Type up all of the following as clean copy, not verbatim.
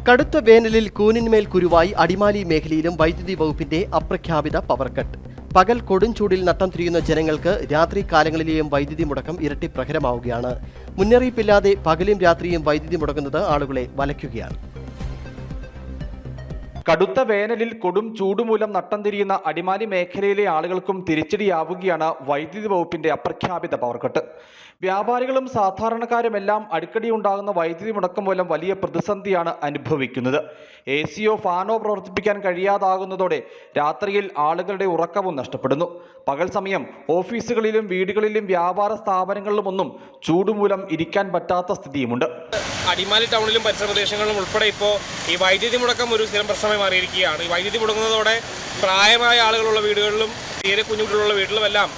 കടുത്ത വേനലിൽ കൂനിന്മേൽ കുരുവായി അടിമാലി മേഖലയിലും വൈദ്യുതി വകുപ്പിന്റെ അപ്രഖ്യാപിത പവർ കട്ട്. പകൽ കൊടുംചൂടിൽ നട്ടം തിരിയുന്ന ജനങ്ങൾക്ക് രാത്രി കാലങ്ങളിലെയും വൈദ്യുതി മുടക്കം ഇരട്ടി പ്രഹരമാവുകയാണ്. മുന്നറിയിപ്പില്ലാതെ പകലും രാത്രിയും വൈദ്യുതി മുടങ്ങുന്നത് ആളുകളെ വലയ്ക്കുകയാണ്. കടുത്ത വേനലിൽ കൊടും ചൂടുമൂലം നട്ടം തിരിയുന്ന അടിമാലി മേഖലയിലെ ആളുകൾക്കും തിരിച്ചടിയാവുകയാണ് വൈദ്യുതി വകുപ്പിന്റെ അപ്രഖ്യാപിത പവർ കട്ട്. വ്യാപാരികളും സാധാരണക്കാരുമെല്ലാം അടിക്കടി ഉണ്ടാകുന്ന വൈദ്യുതി മുടക്കം മൂലം വലിയ പ്രതിസന്ധിയാണ് അനുഭവിക്കുന്നത്. എസിയോ ഫാനോ പ്രവർത്തിപ്പിക്കാൻ കഴിയാതാകുന്നതോടെ രാത്രിയിൽ ആളുകളുടെ ഉറക്കവും നഷ്ടപ്പെടുന്നു. പകൽ സമയം ഓഫീസുകളിലും വീടുകളിലും വ്യാപാര സ്ഥാപനങ്ങളിലുമൊന്നും ചൂടുമൂലം ഇരിക്കാൻ പറ്റാത്ത സ്ഥിതിയുമുണ്ട്. അടിമാലി ടൗണിലും പരിസര പ്രദേശങ്ങളിലും ഉൾപ്പെടെ ഇപ്പോൾ ഈ വൈദ്യുതി മുടക്കം ഒരു സ്ഥിരം പ്രശ്നമായി മാറിയിരിക്കുകയാണ്. ഈ വൈദ്യുതി മുടങ്ങുന്നതോടെ പ്രായമായ ആളുകളുള്ള വീടുകളിലും തീരെ കുഞ്ഞുകുട്ടികളുള്ള വീട്ടിലുമെല്ലാം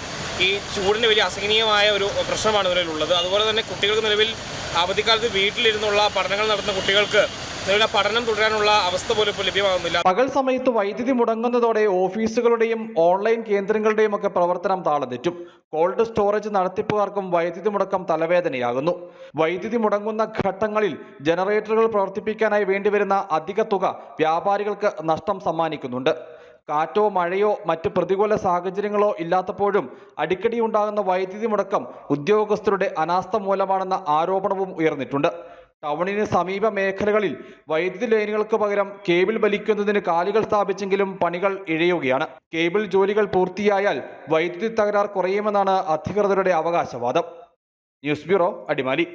ഈ ചൂടിന് വലിയ അസഹനീയമായ ഒരു പ്രശ്നമാണ് നിലവിലുള്ളത്. അതുപോലെ തന്നെ കുട്ടികൾക്ക് നിലവിൽ അവധിക്കാലത്ത് വീട്ടിലിരുന്നുള്ള പഠനങ്ങൾ നടത്തുന്ന കുട്ടികൾക്ക് നിലവിൽ പഠനം തുടരാനുള്ള അവസ്ഥ പോലും ഇപ്പോൾ ലഭ്യമാകുന്നില്ല. പകൽ സമയത്ത് വൈദ്യുതി മുടങ്ങുന്നതോടെ ഓഫീസുകളുടെയും ഓൺലൈൻ കേന്ദ്രങ്ങളുടെയും ഒക്കെ പ്രവർത്തനം താളം തെറ്റും. കോൾഡ് സ്റ്റോറേജ് നടത്തിപ്പുകാർക്കും വൈദ്യുതി മുടക്കം തലവേദനയാകുന്നു. വൈദ്യുതി മുടങ്ങുന്ന ഘട്ടങ്ങളിൽ ജനറേറ്ററുകൾ പ്രവർത്തിപ്പിക്കാനായി വേണ്ടിവരുന്ന അധിക തുക വ്യാപാരികൾക്ക് നഷ്ടം സമ്മാനിക്കുന്നുണ്ട്. കാറ്റോ മഴയോ മറ്റ് പ്രതികൂല സാഹചര്യങ്ങളോ ഇല്ലാത്തപ്പോഴും അടിക്കടി ഉണ്ടാകുന്ന വൈദ്യുതി മുടക്കം ഉദ്യോഗസ്ഥരുടെ അനാസ്ഥ മൂലമാണെന്ന ആരോപണവും ഉയർന്നിട്ടുണ്ട്. ടൗണിന് സമീപ മേഖലകളിൽ വൈദ്യുതി ലൈനുകൾക്ക് പകരം കേബിൾ വലിക്കുന്നതിന് കാലുകൾ സ്ഥാപിച്ചെങ്കിലും പണികൾ ഇഴയുകയാണ്. കേബിൾ ജോലികൾ പൂർത്തിയായാൽ വൈദ്യുതി തകരാർ കുറയുമെന്നാണ് അധികൃതരുടെ അവകാശവാദം. News bureau, Adimali.